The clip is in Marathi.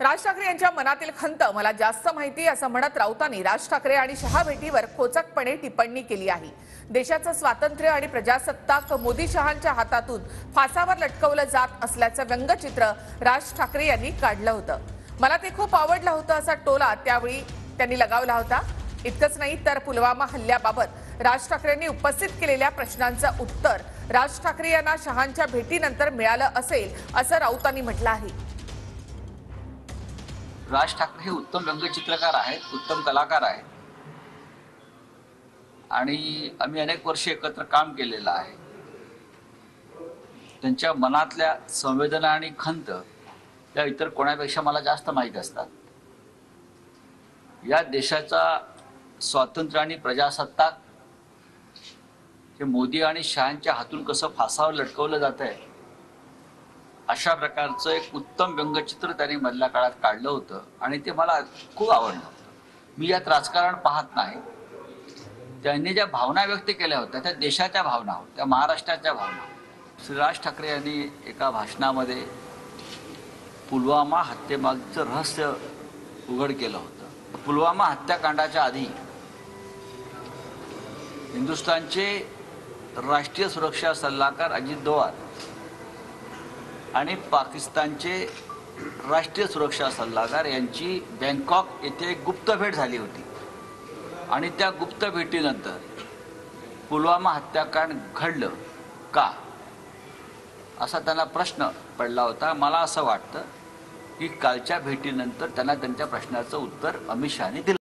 राज ठाकरे यांच्या मनातील खंत मला जास्त माहिती असं म्हणत राऊतांनी राज ठाकरे आणि शहा भेटीवर खोचकपणे टिप्पणी केली आहे। देशाचं स्वातंत्र्य आणि प्रजासत्ताक मोदी शहांच्या हातातून फासावर लटकवलं जात असल्याचं व्यंगचित्र राज ठाकरे यांनी काढलं होतं। मला ते खूप आवडलं होतं असा टोला त्यावेळी त्यांनी लगावला होता। इतकंच नाही तर पुलवामा हल्ल्याबाबत राज ठाकरेंनी उपस्थित केलेल्या प्रश्नांचं उत्तर राज ठाकरे यांना शहांच्या भेटीनंतर मिळालं असेल असं राऊतांनी म्हटलं आहे। राज ठाकरे हे उत्तम व्यंगचित्रकार आहेत, उत्तम कलाकार आहेत आणि आम्ही अनेक वर्ष एकत्र काम केलेलं आहे। त्यांच्या मनातल्या संवेदना आणि खंत त्या इतर कोणापेक्षा मला जास्त माहीत असतात। या देशाचा स्वातंत्र्य आणि प्रजासत्ताक हे मोदी आणि शहांच्या हातून कसं फासावर लटकवलं जातंय अशा प्रकारचं एक उत्तम व्यंगचित्र त्यांनी मधल्या काळात काढलं होतं आणि ते मला खूप आवडलं होतं। मी यात राजकारण पाहत नाही। त्यांनी ज्या भावना व्यक्त केल्या होत्या त्या देशाच्या भावना होत्या, महाराष्ट्राच्या भावना होत्या। श्री राज ठाकरे यांनी एका भाषणामध्ये पुलवामा हत्येमागचं रहस्य उघड केलं होतं। पुलवामा हत्याकांडाच्या आधी हिंदुस्थानचे राष्ट्रीय सुरक्षा सल्लागार अजित दोवाल आणि पाकिस्तानचे राष्ट्रीय सुरक्षा सल्लागार यांची बँकॉक येथे एक गुप्त भेट झाली होती आणि त्या गुप्त भेटीनंतर पुलवामा हत्याकांड घडलं का असा त्यांना प्रश्न पडला होता। मला असं वाटतं की कालच्या भेटीनंतर त्यांना त्यांच्या प्रश्नाचं उत्तर अमित शहानी दिलं।